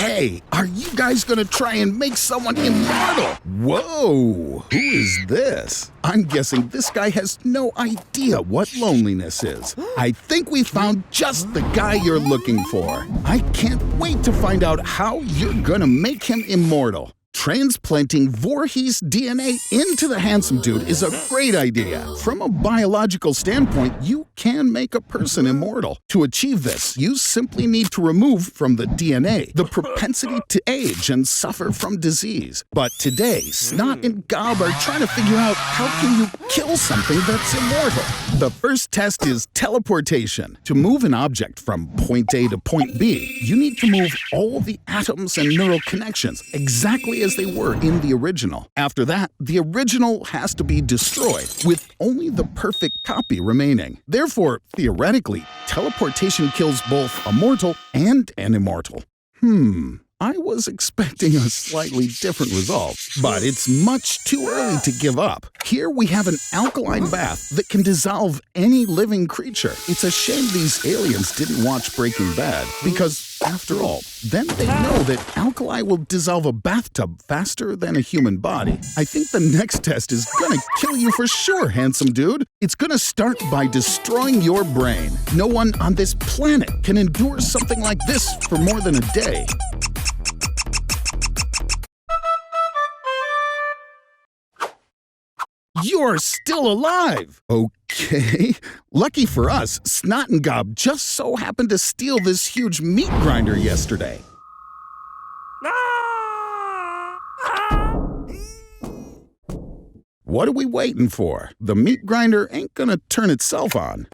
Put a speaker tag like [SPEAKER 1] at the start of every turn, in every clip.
[SPEAKER 1] Hey, are you guys gonna try and make someone immortal? Whoa, who is this? I'm guessing this guy has no idea what loneliness is. I think we found just the guy you're looking for. I can't wait to find out how you're gonna make him immortal. Transplanting Voorhees DNA into the handsome dude is a great idea. From a biological standpoint, you can make a person immortal. To achieve this, you simply need to remove from the DNA the propensity to age and suffer from disease. But today, Snot and Gob are trying to figure out how can you kill something that's immortal. The first test is teleportation. To move an object from point A to point B, you need to move all the atoms and neural connections exactly as they were in the original. After that, the original has to be destroyed, with only the perfect copy remaining. Therefore, theoretically, teleportation kills both a mortal and an immortal. I was expecting a slightly different result, but it's much too early to give up. Here we have an alkaline bath that can dissolve any living creature. It's a shame these aliens didn't watch Breaking Bad, because, after all, then they know that alkali will dissolve a bathtub faster than a human body. I think the next test is gonna kill you for sure, handsome dude. It's gonna start by destroying your brain. No one on this planet can endure something like this for more than a day. You're still alive! Okay. Lucky for us, Snot and Gob just so happened to steal this huge meat grinder yesterday. What are we waiting for? The meat grinder ain't gonna turn itself on.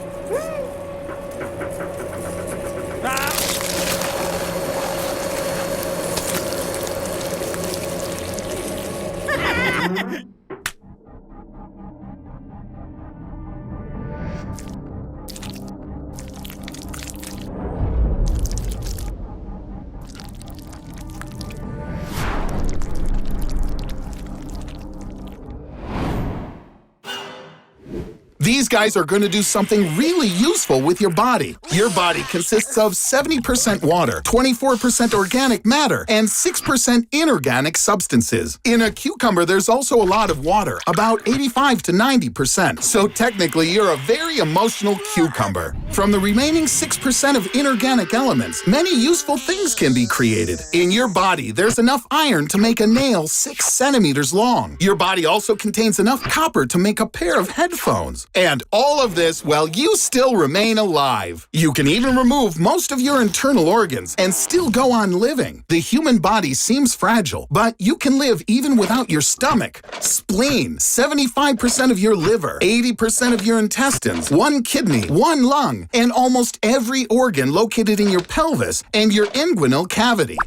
[SPEAKER 1] These guys are going to do something really useful with your body. Your body consists of 70% water, 24% organic matter, and 6% inorganic substances. In a cucumber, there's also a lot of water, about 85 to 90%. So technically, you're a very emotional cucumber. From the remaining 6% of inorganic elements, many useful things can be created. In your body, there's enough iron to make a nail 6 centimeters long. Your body also contains enough copper to make a pair of headphones. And all of this while you still remain alive. You can even remove most of your internal organs and still go on living. The human body seems fragile, but you can live even without your stomach, spleen, 75% of your liver, 80% of your intestines, 1 kidney, 1 lung, and almost every organ located in your pelvis and your inguinal cavity.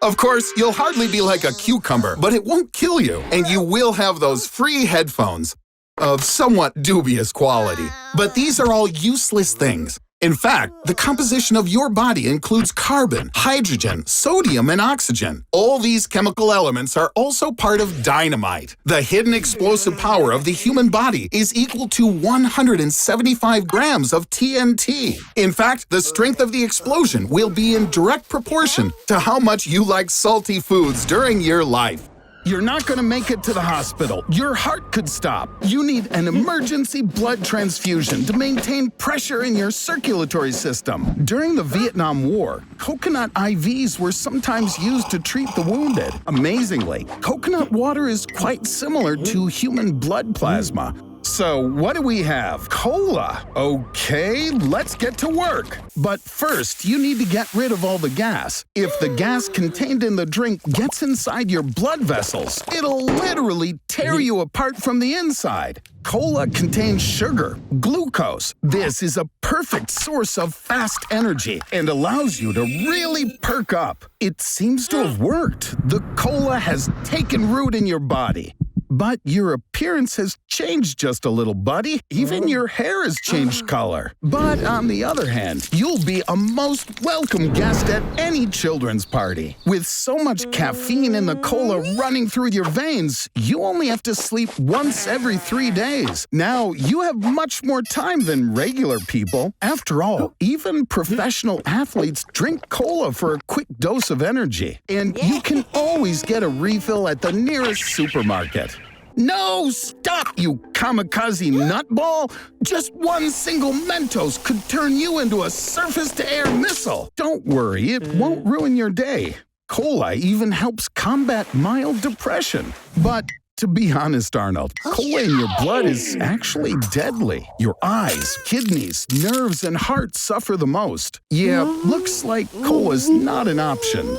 [SPEAKER 1] Of course, you'll hardly be like a cucumber, but it won't kill you, and you will have those free headphones. Of somewhat dubious quality. But these are all useless things. In fact, the composition of your body includes carbon, hydrogen, sodium, and oxygen. All these chemical elements are also part of dynamite. The hidden explosive power of the human body is equal to 175 grams of TNT. In fact, the strength of the explosion will be in direct proportion to how much you like salty foods during your life. You're not going to make it to the hospital. Your heart could stop. You need an emergency blood transfusion to maintain pressure in your circulatory system. During the Vietnam War, coconut IVs were sometimes used to treat the wounded. Amazingly, coconut water is quite similar to human blood plasma. So what do we have? Cola. Okay, let's get to work. But first, you need to get rid of all the gas. If the gas contained in the drink gets inside your blood vessels, it'll literally tear you apart from the inside. Cola contains sugar, glucose. This is a perfect source of fast energy and allows you to really perk up. It seems to have worked. The cola has taken root in your body. But your appearance has changed just a little, buddy. Even your hair has changed color. But on the other hand, you'll be a most welcome guest at any children's party. With so much caffeine in the cola running through your veins, you only have to sleep once every 3 days. Now, you have much more time than regular people. After all, even professional athletes drink cola for a quick dose of energy. And you can always get a refill at the nearest supermarket. No, stop, you kamikaze nutball! Just one single Mentos could turn you into a surface-to-air missile. Don't worry, it won't ruin your day. Cola even helps combat mild depression. But to be honest, Arnold, cola in your blood is actually deadly. Your eyes, kidneys, nerves, and heart suffer the most. Yeah, looks like cola's not an option.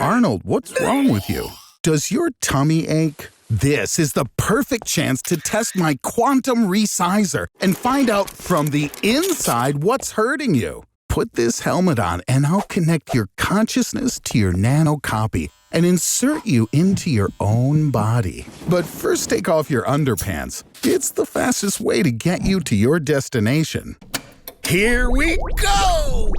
[SPEAKER 1] Arnold, what's wrong with you? Does your tummy ache? This is the perfect chance to test my quantum resizer and find out from the inside what's hurting you. Put this helmet on and I'll connect your consciousness to your nano copy and insert you into your own body. But first take off your underpants. It's the fastest way to get you to your destination. Here we go!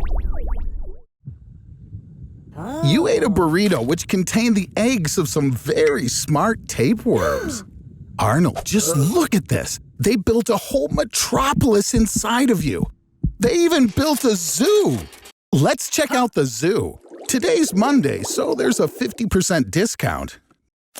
[SPEAKER 1] You ate a burrito which contained the eggs of some very smart tapeworms. Arnold, just look at this. They built a whole metropolis inside of you. They even built a zoo. Let's check out the zoo. Today's Monday, so there's a 50% discount.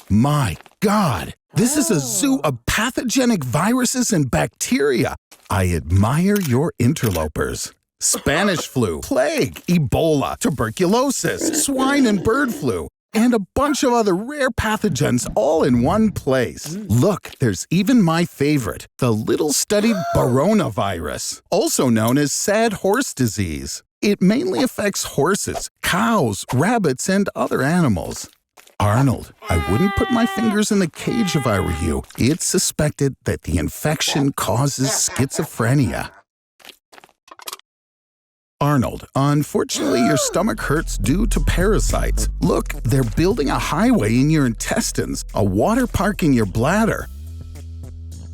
[SPEAKER 1] My God, this is a zoo of pathogenic viruses and bacteria. I admire your interlopers. Spanish flu, plague, Ebola, tuberculosis, swine and bird flu, and a bunch of other rare pathogens all in one place. Look, there's even my favorite, the little studied coronavirus, also known as sad horse disease. It mainly affects horses, cows, rabbits, and other animals. Arnold, I wouldn't put my fingers in the cage if I were you. It's suspected that the infection causes schizophrenia. Arnold, unfortunately your stomach hurts due to parasites. Look, they're building a highway in your intestines, a water park in your bladder.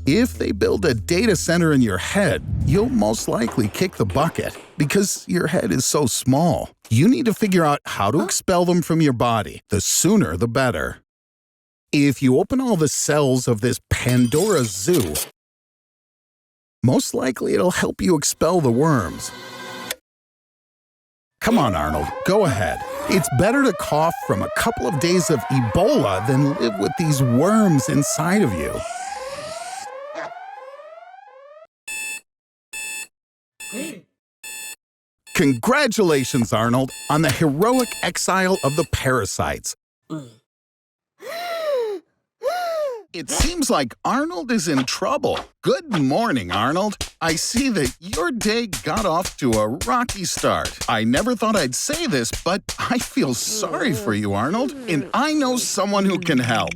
[SPEAKER 1] If they build a data center in your head, you'll most likely kick the bucket because your head is so small. You need to figure out how to expel them from your body. The sooner, the better. If you open all the cells of this Pandora zoo, most likely it'll help you expel the worms. Come on, Arnold, go ahead. It's better to cough from a couple of days of Ebola than live with these worms inside of you. Congratulations, Arnold, on the heroic exile of the parasites. It seems like Arnold is in trouble. Good morning, Arnold. I see that your day got off to a rocky start. I never thought I'd say this, but I feel sorry for you, Arnold, and I know someone who can help.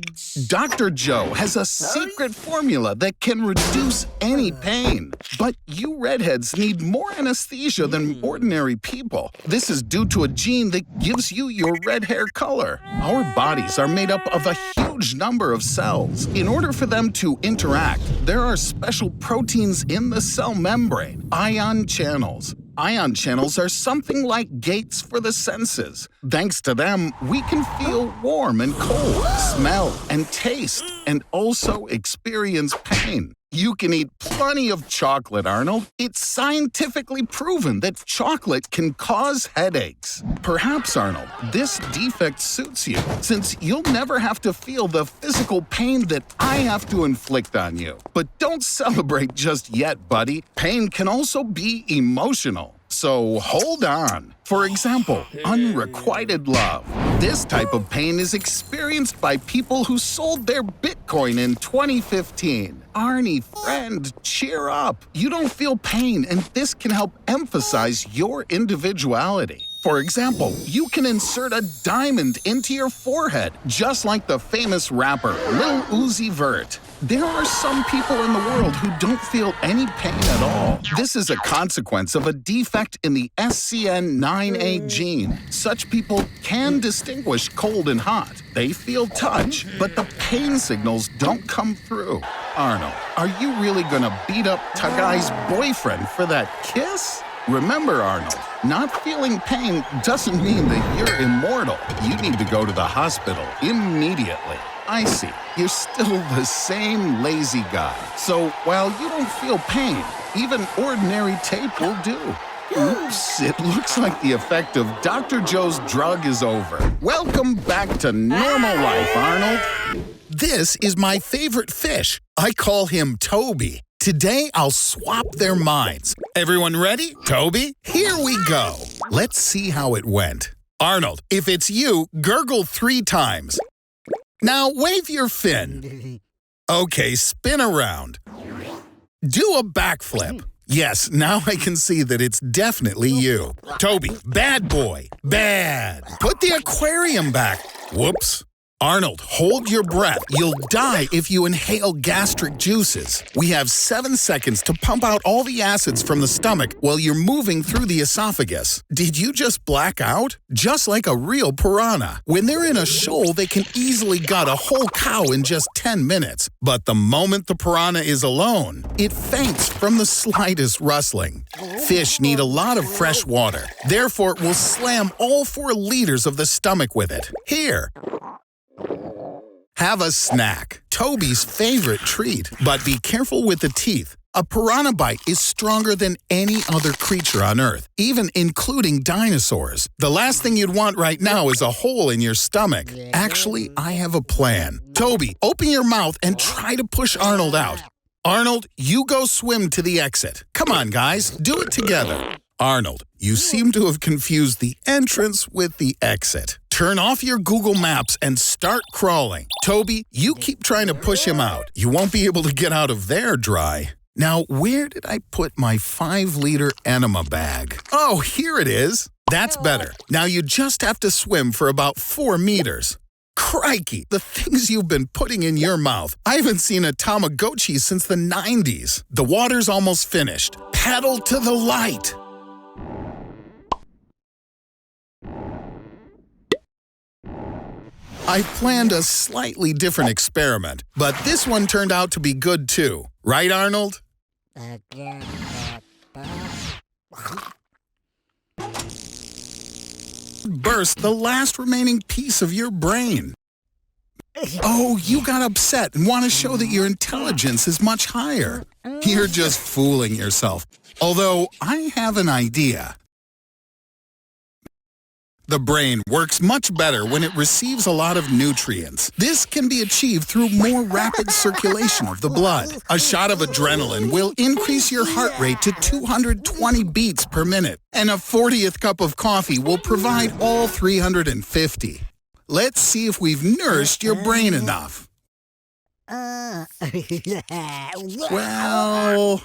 [SPEAKER 1] Dr. Joe has a secret formula that can reduce any pain. But you redheads need more anesthesia than ordinary people. This is due to a gene that gives you your red hair color. Our bodies are made up of a huge number of cells. In order for them to interact, there are special proteins in the cell membrane, ion channels. Ion channels are something like gates for the senses. Thanks to them, we can feel warm and cold, smell and taste, and also experience pain. You can eat plenty of chocolate, Arnold. It's scientifically proven that chocolate can cause headaches. Perhaps, Arnold, this defect suits you, since you'll never have to feel the physical pain that I have to inflict on you. But don't celebrate just yet, buddy. Pain can also be emotional. So hold on. For example, unrequited love. This type of pain is experienced by people who sold their Bitcoin in 2015. Arnie, friend, cheer up. You don't feel pain, and this can help emphasize your individuality. For example, you can insert a diamond into your forehead, just like the famous rapper Lil Uzi Vert. There are some people in the world who don't feel any pain at all. This is a consequence of a defect in the SCN9A gene. Such people can distinguish cold and hot. They feel touch, but the pain signals don't come through. Arnold, are you really gonna beat up Tagai's boyfriend for that kiss? Remember, Arnold, not feeling pain doesn't mean that you're immortal. You need to go to the hospital immediately. I see. You're still the same lazy guy. So while you don't feel pain, even ordinary tape will do. Oops, it looks like the effect of Dr. Joe's drug is over. Welcome back to normal life, Arnold. This is my favorite fish. I call him Toby. Today, I'll swap their minds. Everyone ready? Toby, here we go. Let's see how it went. Arnold, if it's you, gurgle 3 times. Now wave your fin. Okay, spin around. Do a backflip. Yes, now I can see that it's definitely you. Toby, bad boy, bad. Put the aquarium back. Whoops. Arnold, hold your breath. You'll die if you inhale gastric juices. We have 7 seconds to pump out all the acids from the stomach while you're moving through the esophagus. Did you just black out? Just like a real piranha. When they're in a shoal, they can easily gut a whole cow in just 10 minutes. But the moment the piranha is alone, it faints from the slightest rustling. Fish need a lot of fresh water. Therefore, we'll slam all 4 liters of the stomach with it. Here. Have a snack, Toby's favorite treat. But be careful with the teeth. A piranha bite is stronger than any other creature on Earth, even including dinosaurs. The last thing you'd want right now is a hole in your stomach. Actually, I have a plan. Toby, open your mouth and try to push Arnold out. Arnold, you go swim to the exit. Come on, guys, do it together. Arnold, you seem to have confused the entrance with the exit. Turn off your Google Maps and start crawling. Toby, you keep trying to push him out. You won't be able to get out of there dry. Now, where did I put my 5-liter enema bag? Oh, here it is. That's better. Now you just have to swim for about 4 meters. Crikey, the things you've been putting in your mouth. I haven't seen a Tamagotchi since the 90s. The water's almost finished. Paddle to the light. I planned a slightly different experiment, but this one turned out to be good too. Right, Arnold? Burst the last remaining piece of your brain. Oh, you got upset and want to show that your intelligence is much higher. You're just fooling yourself. Although, I have an idea. The brain works much better when it receives a lot of nutrients. This can be achieved through more rapid circulation of the blood. A shot of adrenaline will increase your heart rate to 220 beats per minute, and a 40th cup of coffee will provide all 350. Let's see if we've nourished your brain enough. Well...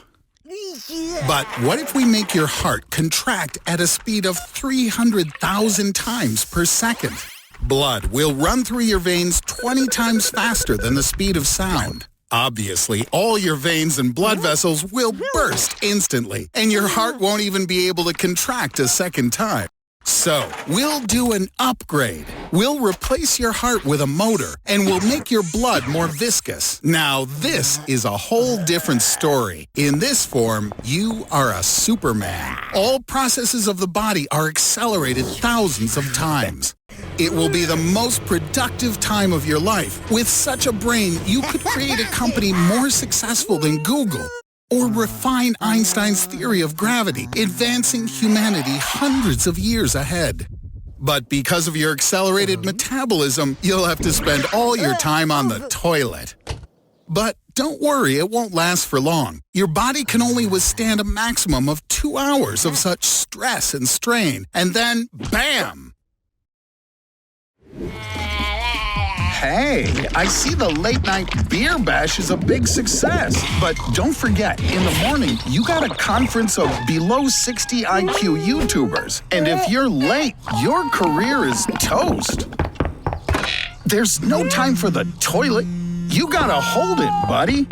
[SPEAKER 1] But what if we make your heart contract at a speed of 300,000 times per second? Blood will run through your veins 20 times faster than the speed of sound. Obviously, all your veins and blood vessels will burst instantly, and your heart won't even be able to contract a second time. So, we'll do an upgrade. We'll replace your heart with a motor, and we'll make your blood more viscous. Now, this is a whole different story. In this form, you are a Superman. All processes of the body are accelerated thousands of times. It will be the most productive time of your life. With such a brain, you could create a company more successful than Google. Or refine Einstein's theory of gravity, advancing humanity hundreds of years ahead. But because of your accelerated metabolism, you'll have to spend all your time on the toilet. But don't worry, it won't last for long. Your body can only withstand a maximum of 2 hours of such stress and strain, and then, bam! Hey, I see the late-night beer bash is a big success. But don't forget, in the morning, you got a conference of below 60 IQ YouTubers. And if you're late, your career is toast. There's no time for the toilet. You gotta hold it, buddy.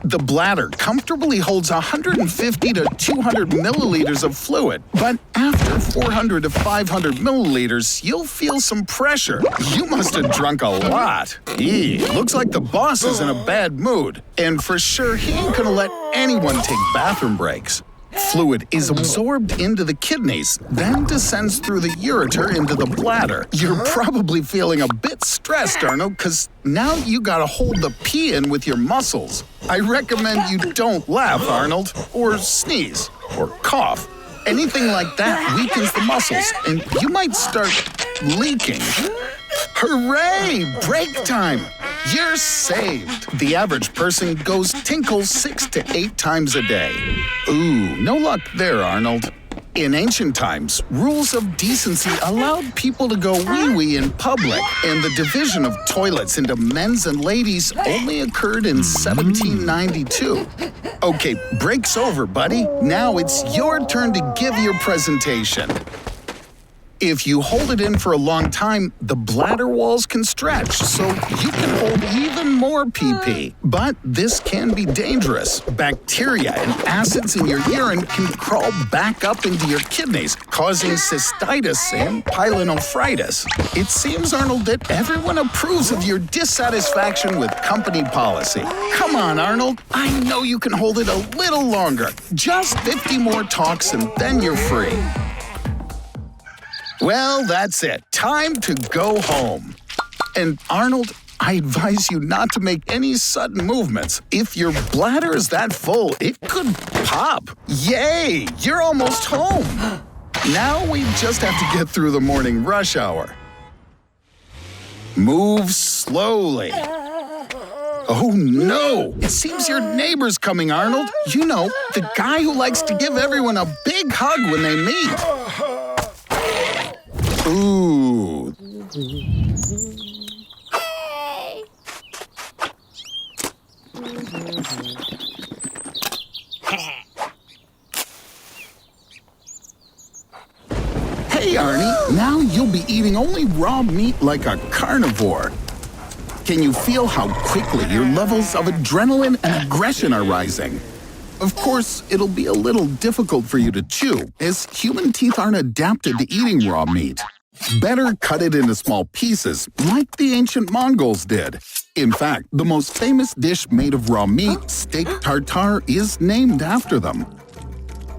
[SPEAKER 1] The bladder comfortably holds 150 to 200 milliliters of fluid, but after 400 to 500 milliliters, you'll feel some pressure. You must have drunk a lot. Looks like the boss is in a bad mood, and for sure he ain't gonna let anyone take bathroom breaks. Fluid is absorbed into the kidneys, then descends through the ureter into the bladder. You're probably feeling a bit stressed, Arnold, because now you gotta hold the pee in with your muscles. I recommend you don't laugh, Arnold, or sneeze, or cough. Anything like that weakens the muscles, and you might start leaking. Hooray! Break time! You're saved! The average person goes tinkle 6 to 8 times a day. Ooh, no luck there, Arnold. In ancient times, rules of decency allowed people to go wee-wee in public, and the division of toilets into men's and ladies only occurred in 1792. Okay, break's over, buddy. Now it's your turn to give your presentation. If you hold it in for a long time, the bladder walls can stretch, so you can hold even more pee-pee. But this can be dangerous. Bacteria and acids in your urine can crawl back up into your kidneys, causing cystitis and pyelonephritis. It seems, Arnold, that everyone approves of your dissatisfaction with company policy. Come on, Arnold. I know you can hold it a little longer. Just 50 more talks and then you're free. Well, that's it. Time to go home. And Arnold, I advise you not to make any sudden movements. If your bladder is that full, it could pop. Yay! You're almost home. Now we just have to get through the morning rush hour. Move slowly. Oh no! It seems your neighbor's coming, Arnold. You know, the guy who likes to give everyone a big hug when they meet. Ooh. Hey, Arnie, now you'll be eating only raw meat like a carnivore. Can you feel how quickly your levels of adrenaline and aggression are rising? Of course, it'll be a little difficult for you to chew, as human teeth aren't adapted to eating raw meat. Better cut it into small pieces, like the ancient Mongols did. In fact, the most famous dish made of raw meat, steak tartare, is named after them.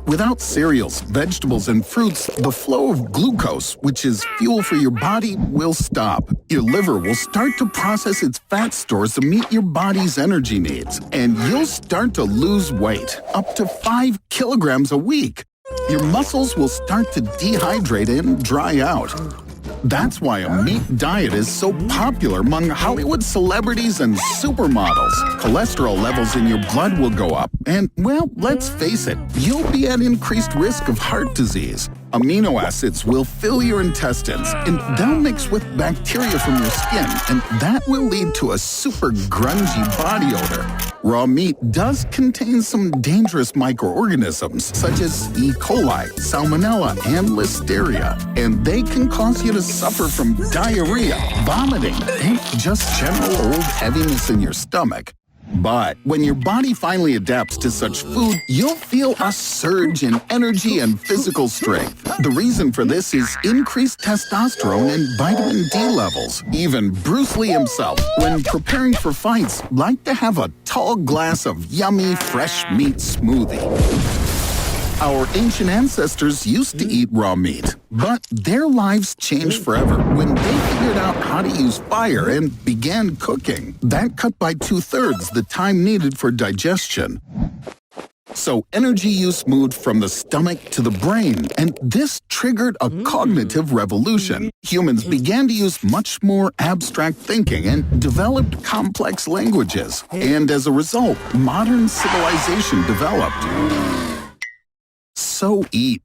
[SPEAKER 1] Without cereals, vegetables, and fruits, the flow of glucose, which is fuel for your body, will stop. Your liver will start to process its fat stores to meet your body's energy needs, and you'll start to lose weight, up to 5 kilograms a week. Your muscles will start to dehydrate and dry out. That's why a meat diet is so popular among Hollywood celebrities and supermodels. Cholesterol levels in your blood will go up, and, well, let's face it, you'll be at increased risk of heart disease. Amino acids will fill your intestines, and they'll mix with bacteria from your skin, and that will lead to a super grungy body odor. Raw meat does contain some dangerous microorganisms, such as E. coli, salmonella, and listeria, and they can cause you to suffer from diarrhea, vomiting, and just general old heaviness in your stomach. But when your body finally adapts to such food, you'll feel a surge in energy and physical strength. The reason for this is increased testosterone and vitamin D levels. Even Bruce Lee himself, when preparing for fights, liked to have a tall glass of yummy, fresh meat smoothie. Our ancient ancestors used to eat raw meat, but their lives changed forever when they figured out how to use fire and began cooking. That cut by 2/3 the time needed for digestion. So energy use moved from the stomach to the brain, and this triggered a cognitive revolution. Humans began to use much more abstract thinking and developed complex languages. And as a result, modern civilization developed. So eat.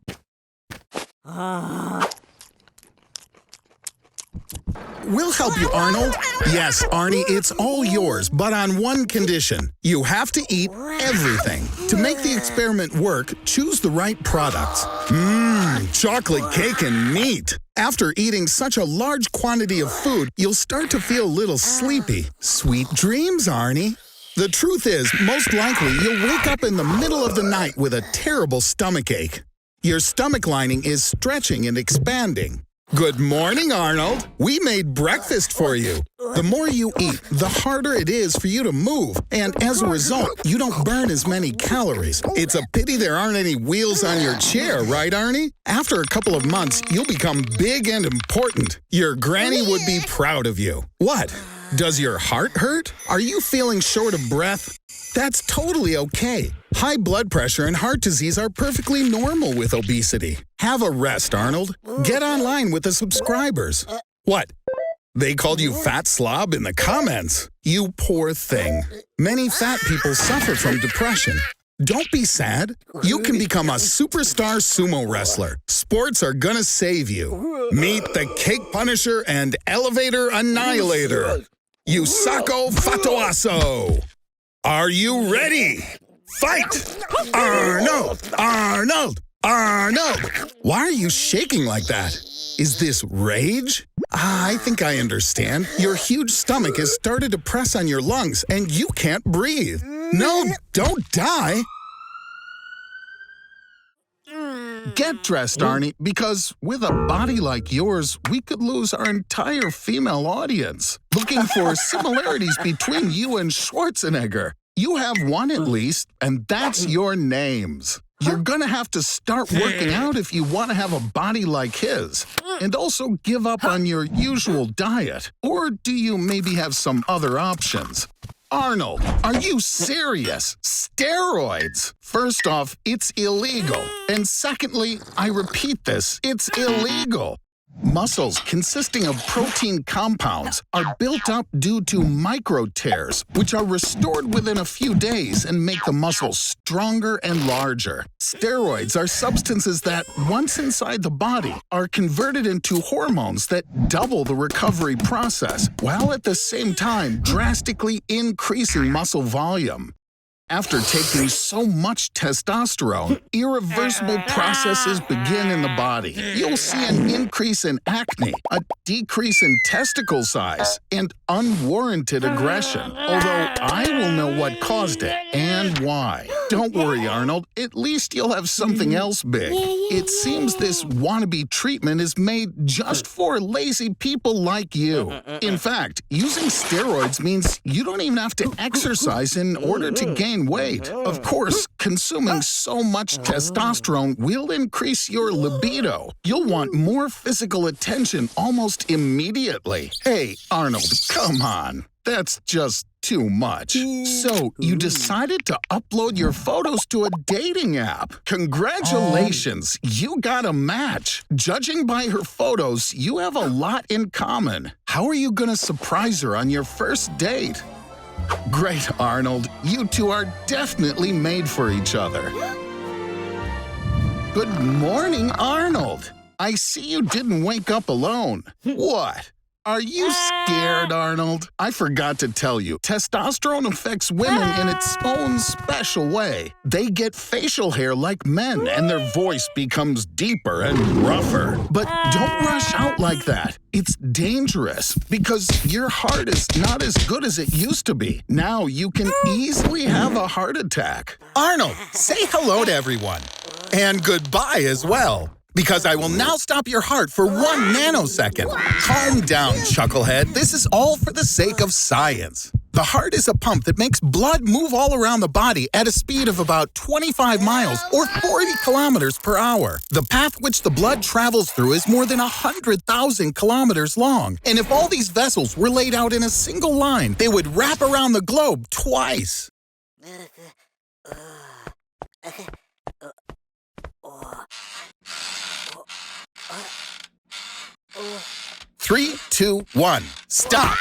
[SPEAKER 1] we'll help you, Arnold. Yes, Arnie, it's all yours, but on one condition. You have to eat everything. To make the experiment work, choose the right products. Chocolate cake and meat. After eating such a large quantity of food, you'll start to feel a little sleepy. Sweet dreams, Arnie. The truth is, most likely, you'll wake up in the middle of the night with a terrible stomachache. Your stomach lining is stretching and expanding. Good morning, Arnold. We made breakfast for you. The more you eat, the harder it is for you to move, and as a result, you don't burn as many calories. It's a pity there aren't any wheels on your chair, right, Arnie? After a couple of months, you'll become big and important. Your granny would be proud of you. What? Does your heart hurt? Are you feeling short of breath? That's totally okay. High blood pressure and heart disease are perfectly normal with obesity. Have a rest, Arnold. Get online with the subscribers. What? They called you fat slob in the comments. You poor thing. Many fat people suffer from depression. Don't be sad. You can become a superstar sumo wrestler. Sports are gonna save you. Meet the Cake Punisher and Elevator Annihilator. Yusako Fatoaso. Are you ready? Fight! Arnold! Arnold! Arnold! Why are you shaking like that? Is this rage? I think I understand. Your huge stomach has started to press on your lungs and you can't breathe. No, don't die. Get dressed, Arnie, because with a body like yours, we could lose our entire female audience. Looking for similarities between you and Schwarzenegger. You have one at least, and that's your names. You're gonna have to start working out if you want to have a body like his. And also give up on your usual diet. Or do you maybe have some other options? Arnold, are you serious? Steroids! First off, it's illegal. And secondly, I repeat this, it's illegal. Muscles consisting of protein compounds are built up due to micro tears, which are restored within a few days and make the muscle stronger and larger. Steroids are substances that, once inside the body, are converted into hormones that double the recovery process, while at the same time drastically increasing muscle volume. After taking so much testosterone, irreversible processes begin in the body. You'll see an increase in acne, a decrease in testicle size, and unwarranted aggression, although I will know what caused it and why. Don't worry, Arnold. At least you'll have something else big. It seems this wannabe treatment is made just for lazy people like you. In fact, using steroids means you don't even have to exercise in order to gain weight. Of course, consuming so much testosterone will increase your libido. You'll want more physical attention almost immediately. Hey, Arnold, come on. That's just too much. So, you decided to upload your photos to a dating app. Congratulations, you got a match. Judging by her photos, you have a lot in common. How are you gonna surprise her on your first date? Great, Arnold. You two are definitely made for each other. Good morning, Arnold. I see you didn't wake up alone. What? Are you scared, Arnold? I forgot to tell you, testosterone affects women in its own special way. They get facial hair like men, and their voice becomes deeper and rougher. But don't rush out like that. It's dangerous because your heart is not as good as it used to be. Now you can easily have a heart attack.
[SPEAKER 2] Arnold, say hello to everyone. And goodbye as well. Because I will now stop your heart for 1 nanosecond. Calm down, chucklehead. This is all for the sake of science. The heart is a pump that makes blood move all around the body at a speed of about 25 miles or 40 kilometers per hour. The path which the blood travels through is more than 100,000 kilometers long. And if all these vessels were laid out in a single line, they would wrap around the globe twice. 3, 2, 1, stop.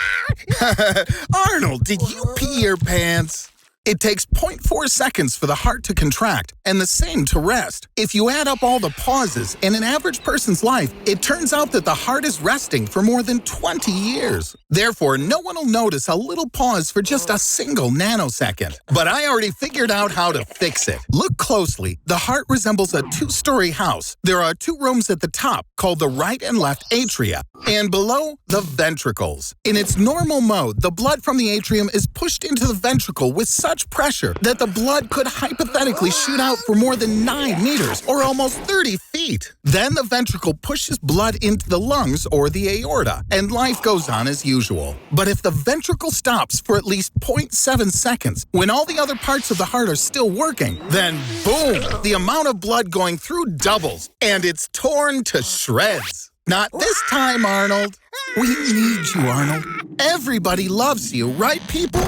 [SPEAKER 2] Arnold, did you pee your pants? It takes 0.4 seconds for the heart to contract and the same to rest. If you add up all the pauses in an average person's life, it turns out that the heart is resting for more than 20 years. Therefore, no one will notice a little pause for just a single nanosecond. But I already figured out how to fix it. Look closely. The heart resembles a 2-story house. There are 2 rooms at the top called the right and left atria, and below, the ventricles. In its normal mode, the blood from the atrium is pushed into the ventricle with such pressure that the blood could hypothetically shoot out for more than 9 meters, or almost 30 feet. Then the ventricle pushes blood into the lungs or the aorta, and life goes on as usual. But if the ventricle stops for at least 0.7 seconds, when all the other parts of the heart are still working, then boom, the amount of blood going through doubles, and it's torn to shreds. Not this time, Arnold. We need you, Arnold. Everybody loves you, right, people?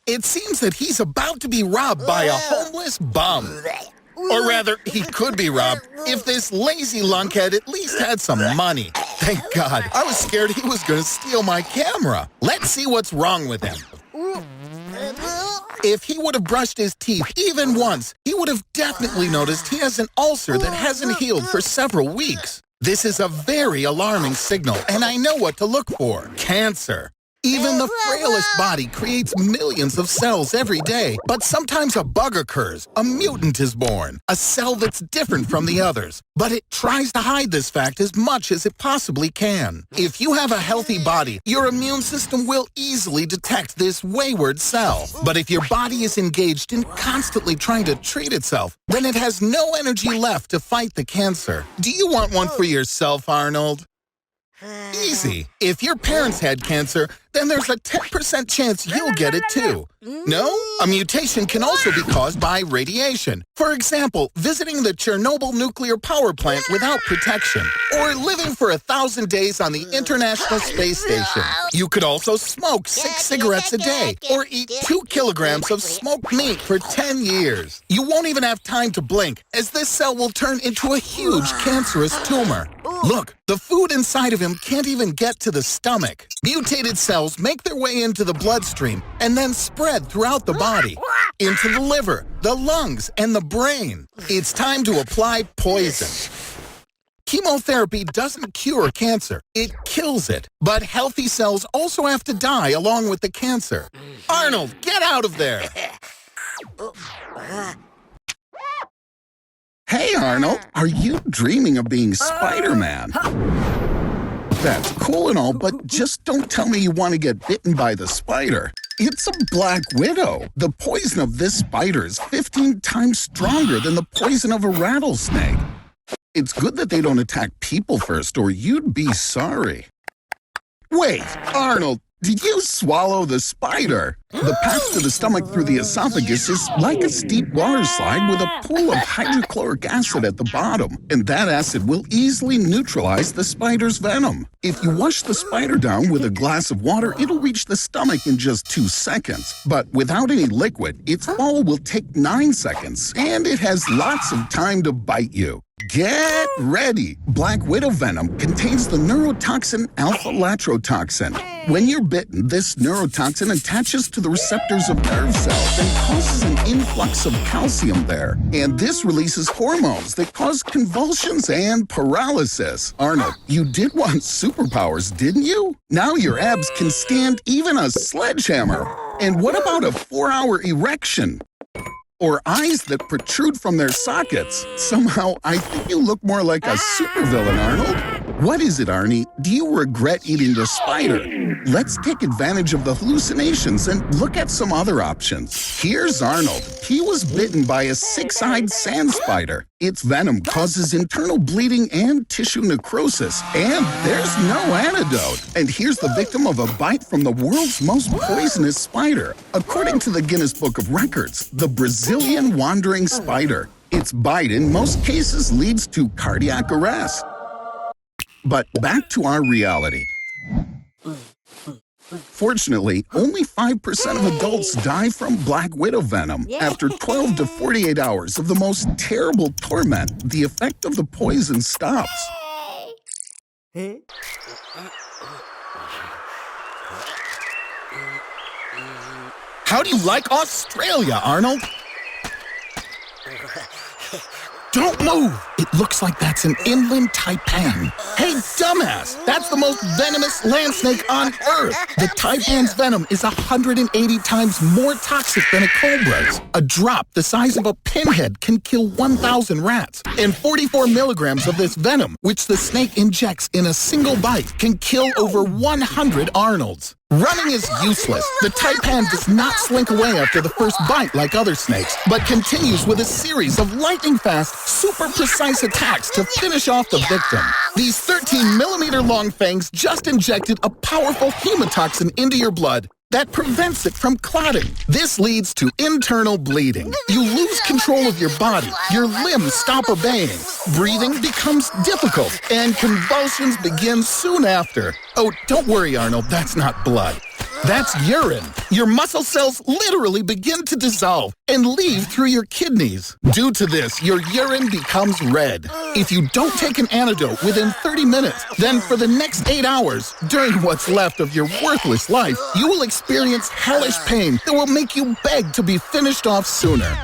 [SPEAKER 2] It seems that he's about to be robbed by a homeless bum. Or rather, he could be robbed if this lazy lunkhead at least had some money. Thank God. I was scared he was going to steal my camera. Let's see what's wrong with him. If he would have brushed his teeth even once, he would have definitely noticed he has an ulcer that hasn't healed for several weeks. This is a very alarming signal, and I know what to look for. Cancer. Even the frailest body creates millions of cells every day, but sometimes a bug occurs, a mutant is born, a cell that's different from the others. But it tries to hide this fact as much as it possibly can. If you have a healthy body, your immune system will easily detect this wayward cell. But if your body is engaged in constantly trying to treat itself, then it has no energy left to fight the cancer. Do you want one for yourself, Arnold? Easy. If your parents had cancer, then there's a 10% chance you'll get it too. No? A mutation can also be caused by radiation. For example, visiting the Chernobyl nuclear power plant without protection, or living for 1,000 days on the International Space Station. You could also smoke 6 cigarettes a day, or eat 2 kilograms of smoked meat for 10 years. You won't even have time to blink, as this cell will turn into a huge cancerous tumor. Look, the food inside of him can't even get to the stomach. Mutated cells make their way into the bloodstream and then spread throughout the body, into the liver, the lungs, and the brain. It's time to apply poison. Chemotherapy doesn't cure cancer, it kills it. But healthy cells also have to die along with the cancer. Arnold, get out of there!
[SPEAKER 1] Hey, Arnold, are you dreaming of being Spider-Man? That's cool and all, but just don't tell me you want to get bitten by the spider. It's a black widow. The poison of this spider is 15 times stronger than the poison of a rattlesnake. It's good that they don't attack people first, or you'd be sorry. Wait, Arnold, did you swallow the spider? The path to the stomach through the esophagus is like a steep water slide with a pool of hydrochloric acid at the bottom, and that acid will easily neutralize the spider's venom. If you wash the spider down with a glass of water, it'll reach the stomach in just 2 seconds. But without any liquid, its fall will take 9 seconds, and it has lots of time to bite you. Get ready! Black widow venom contains the neurotoxin alpha-latrotoxin. When you're bitten, this neurotoxin attaches to the receptors of nerve cells and causes an influx of calcium there. And this releases hormones that cause convulsions and paralysis. Arnold, you did want superpowers, didn't you? Now your abs can stand even a sledgehammer. And what about a 4-hour erection? Or eyes that protrude from their sockets? Somehow, I think you look more like a supervillain, Arnold. What is it, Arnie? Do you regret eating the spider? Let's take advantage of the hallucinations and look at some other options. Here's Arnold. He was bitten by a 6-eyed sand spider. Its venom causes internal bleeding and tissue necrosis, and there's no antidote. And here's the victim of a bite from the world's most poisonous spider. According to the Guinness Book of Records, the Brazilian wandering spider. Its bite in most cases leads to cardiac arrest. But back to our reality. Fortunately, only 5% of adults die from black widow venom. After 12 to 48 hours of the most terrible torment, the effect of the poison stops.
[SPEAKER 2] How do you like Australia, Arnold?
[SPEAKER 1] Don't move! It looks like that's an inland taipan.
[SPEAKER 2] Hey, dumbass! That's the most venomous land snake on Earth!
[SPEAKER 1] The taipan's venom is 180 times more toxic than a cobra's. A drop the size of a pinhead can kill 1,000 rats. And 44 milligrams of this venom, which the snake injects in a single bite, can kill over 100 Arnolds. Running is useless. The taipan does not slink away after the first bite like other snakes, but continues with a series of lightning-fast, super precise attacks to finish off the victim. These 13-millimeter long fangs just injected a powerful hemotoxin into your blood that prevents it from clotting. This leads to internal bleeding. You lose control of your body. Your limbs stop obeying. Breathing becomes difficult, and convulsions begin soon after. Oh, don't worry, Arnold, that's not blood. That's urine. Your muscle cells literally begin to dissolve and leave through your kidneys. Due to this, your urine becomes red. If you don't take an antidote within 30 minutes, then for the next 8 hours, during what's left of your worthless life, you will experience hellish pain that will make you beg to be finished off sooner.